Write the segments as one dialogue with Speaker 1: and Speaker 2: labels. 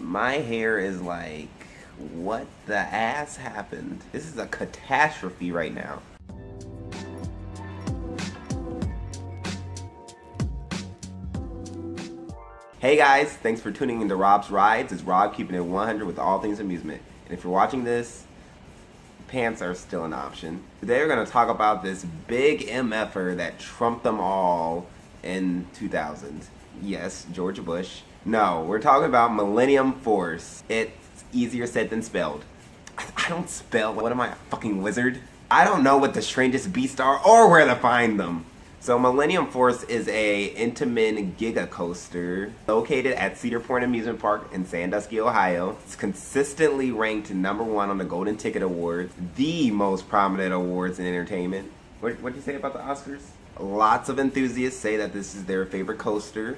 Speaker 1: My hair is like, what the ass happened? This is a catastrophe right now. Hey guys, thanks for tuning into Rob's Rides. It's Rob keeping it 100 with all things amusement. And if you're watching this, pants are still an option. Today we're going to talk about this big MFer that trumped them all in 2000. Yes, George Bush. No, we're talking about Millennium Force. It's easier said than spelled. I don't spell. What am I, a fucking wizard? I don't know what the strangest beasts are or where to find them. So Millennium Force is a Intamin giga coaster located at Cedar Point Amusement Park in Sandusky, Ohio. It's consistently ranked #1 on the Golden Ticket Awards, the most prominent awards in entertainment. What do you say about the Oscars? Lots of enthusiasts say that this is their favorite coaster.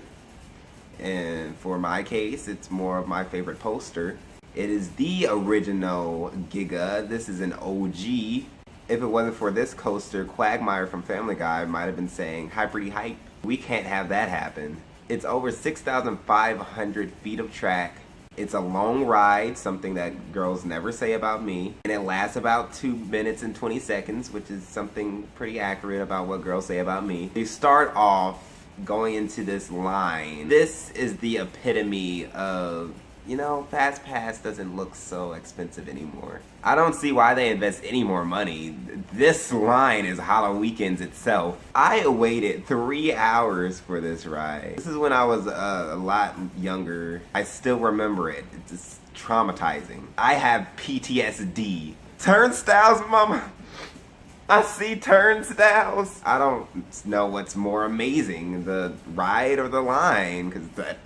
Speaker 1: And for my case, it's more of my favorite poster. It is the original giga. This is an OG. If it wasn't for this coaster, Quagmire from Family Guy might have been saying, "Hyperty hype." We can't have that happen. It's over 6,500 feet of track. It's a long ride, something that girls never say about me. And it lasts about 2 minutes and 20 seconds, which is something pretty accurate about what girls say about me. You start off going into this line. This is the epitome of, you know, Fast Pass doesn't look so expensive anymore. I don't see why they invest any more money. This line is Halloween itself. I waited 3 hours for this ride. This is when I was a lot younger. I still remember it. It's just traumatizing. I have PTSD. Turnstiles, mama. I see turnstiles. I don't know what's more amazing, the ride or the line, because that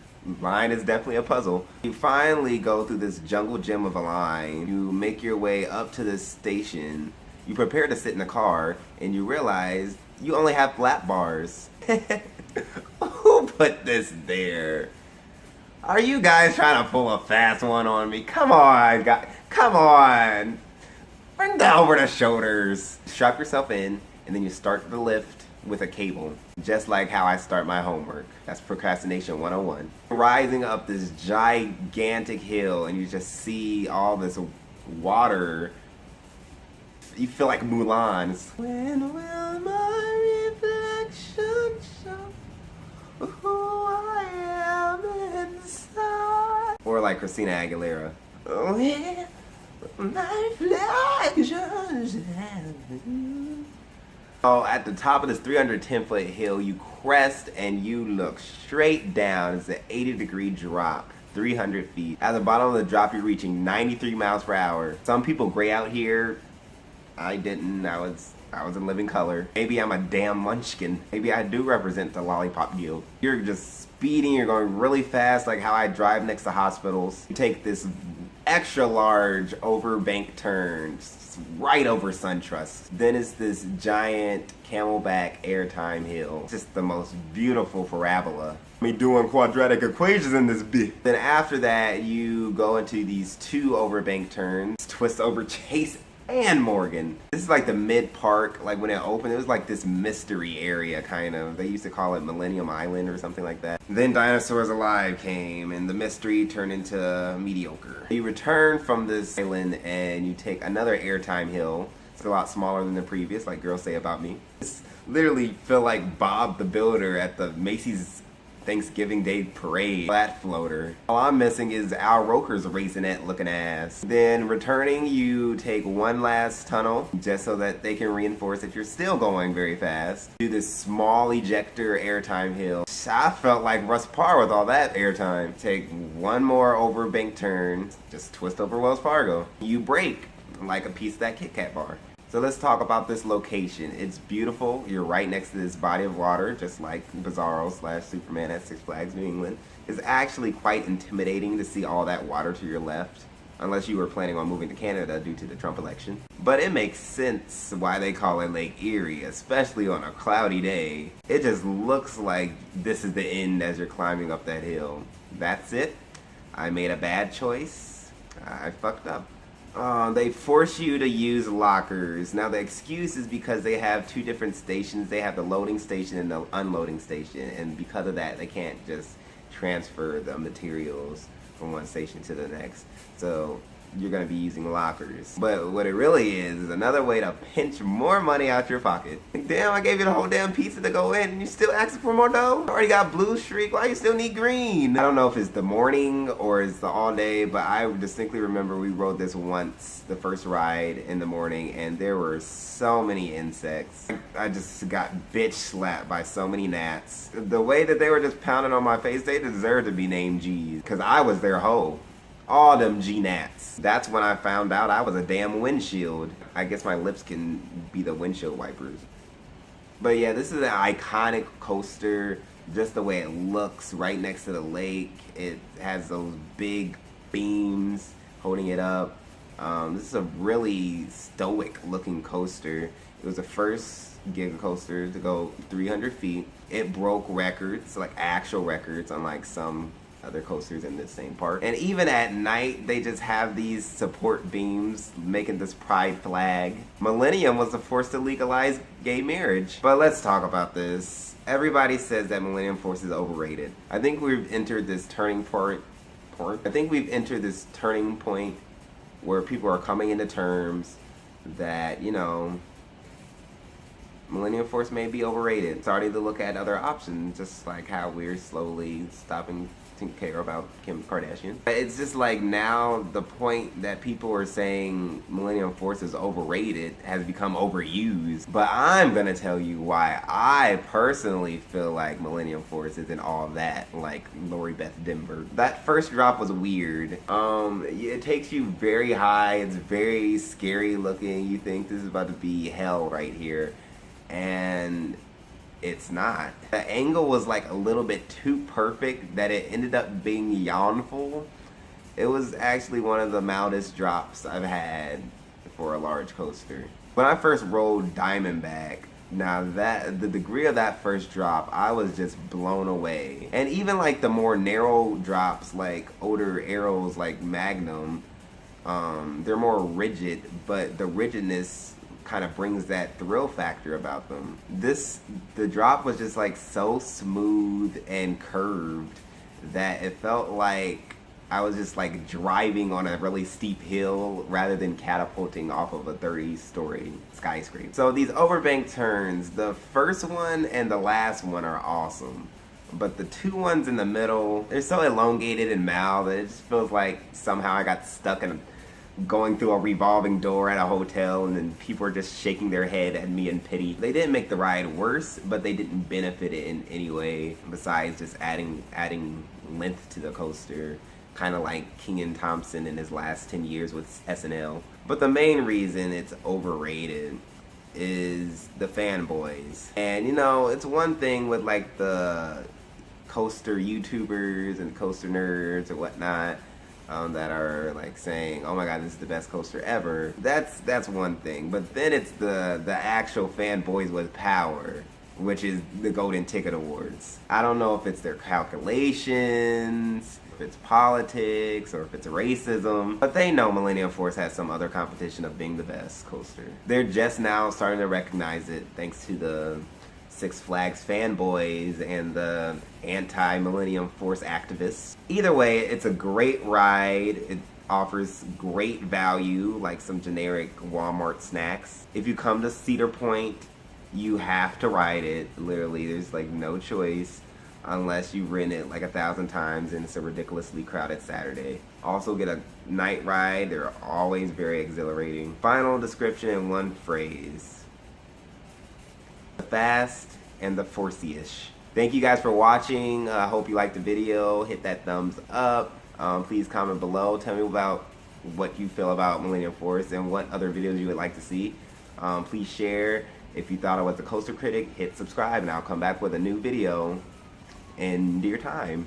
Speaker 1: line is definitely a puzzle. You finally go through this jungle gym of a line. You make your way up to this station. You prepare to sit in the car, and you realize you only have flat bars. Who put this there? Are you guys trying to pull a fast one on me? Come on, guys. Come on. Bring that over the shoulders. Strap yourself in, and then you start the lift with a cable, just like how I start my homework. That's procrastination 101. Rising up this gigantic hill, and you just see all this water. You feel like Mulan. When will my reflection show who I am inside? Or like Christina Aguilera. When my reflections have you. Oh, at the top of this 310-foot hill, you crest and you look straight down. It's an 80-degree drop, 300 feet. At the bottom of the drop, you're reaching 93 miles per hour. Some people gray out here. I didn't. I was in living color. Maybe I'm a damn munchkin. Maybe I do represent the lollipop guild. You're just speeding. You're going really fast, like how I drive next to hospitals. You take this extra large overbanked turn right over SunTrust. Then it's this giant camelback airtime hill. Just the most beautiful parabola. Me doing quadratic equations in this bit. Then after that, you go into these 2 overbanked turns. Twist over Chase and Morgan. This is like the mid-park. Like when it opened, it was like this mystery area kind of. They used to call it Millennium Island or something like that. Then Dinosaurs Alive came and the mystery turned into mediocre. You return from this island and you take another airtime hill. It's a lot smaller than the previous, like girls say about me. It's literally feel like Bob the Builder at the Macy's Thanksgiving Day parade. Flat floater. All I'm missing is Al Roker's raisinette looking ass. Then returning, you take one last tunnel just so that they can reinforce if you're still going very fast. Do this small ejector airtime hill. I felt like Russ Parr with all that airtime. Take one more overbanked turn. Just twist over Wells Fargo. You break like a piece of that Kit Kat bar. So let's talk about this location. It's beautiful. You're right next to this body of water, just like Bizarro/Superman at Six Flags New England. It's actually quite intimidating to see all that water to your left, unless you were planning on moving to Canada due to the Trump election. But it makes sense why they call it Lake Erie, especially on a cloudy day. It just looks like this is the end as you're climbing up that hill. That's it. I made a bad choice. I fucked up. They force you to use lockers. Now the excuse is because they have 2 different stations. They have the loading station and the unloading station, and because of that they can't just transfer the materials from one station to the next. So you're going to be using lockers. But what it really is another way to pinch more money out your pocket. Like, damn, I gave you the whole damn pizza to go in and you still asking for more dough? I already got blue streak, why you still need green? I don't know if it's the morning or it's the all day, but I distinctly remember we rode this once, the first ride in the morning, and there were so many insects. I just got bitch slapped by so many gnats. The way that they were just pounding on my face, they deserved to be named G's, because I was their hoe. All them G-Nats. That's when I found out I was a damn windshield. I guess my lips can be the windshield wipers. But yeah, this is an iconic coaster. Just the way it looks right next to the lake. It has those big beams holding it up. This is a really stoic looking coaster. It was the first giga coaster to go 300 feet. It broke records, like actual records, unlike some other coasters in this same park. And even at night, they just have these support beams making this pride flag. Millennium was the force to legalize gay marriage. But let's talk about this. Everybody says that Millennium Force is overrated. I think we've entered this turning point. I think we've entered this turning point where people are coming into terms that, you know, Millennium Force may be overrated. Starting to look at other options, just like how we're slowly stopping to care about Kim Kardashian. It's just like now the point that people are saying Millennium Force is overrated has become overused. But I'm gonna tell you why I personally feel like Millennium Force isn't all that like Lori Beth Denver. That first drop was weird. It takes you very high. It's very scary looking. You think this is about to be hell right here, and it's not. The angle was like a little bit too perfect that it ended up being yawnful. It was actually one of the mildest drops I've had for a large coaster. When I first rode Diamondback, now that the degree of that first drop, I was just blown away. And even like the more narrow drops, like older arrows like Magnum, they're more rigid, but the rigidness kind of brings that thrill factor about them. The drop was just like so smooth and curved that it felt like I was just like driving on a really steep hill rather than catapulting off of a 30-story skyscraper. So these overbanked turns, the first one and the last one are awesome. But the two ones in the middle, they're so elongated and mild that it just feels like somehow I got stuck in going through a revolving door at a hotel, and then people are just shaking their head at me in pity. They didn't make the ride worse, but they didn't benefit it in any way besides just adding length to the coaster, kind of like Kenan Thompson in his last 10 years with SNL. But the main reason it's overrated is the fanboys. And you know, it's one thing with like the coaster YouTubers and coaster nerds or whatnot, that are like saying, oh my god, this is the best coaster ever. That's one thing. But then it's the actual fanboys with power, which is the Golden Ticket Awards. I don't know if it's their calculations, if it's politics, or if it's racism, but they know Millennium Force has some other competition of being the best coaster. They're just now starting to recognize it thanks to the Six Flags fanboys and the anti-Millennium Force activists. Either way, it's a great ride. It offers great value, like some generic Walmart snacks. If you come to Cedar Point, you have to ride it. Literally, there's like no choice unless you rent it like 1,000 times and it's a ridiculously crowded Saturday. Also get a night ride. They're always very exhilarating. Final description in one phrase: the fast and the forcey-ish. Thank you guys for watching. I hope you liked the video. Hit that thumbs up. Please comment below. Tell me about what you feel about Millennium Force and what other videos you would like to see. Please share. If you thought I was a coaster critic, hit subscribe and I'll come back with a new video in dear time.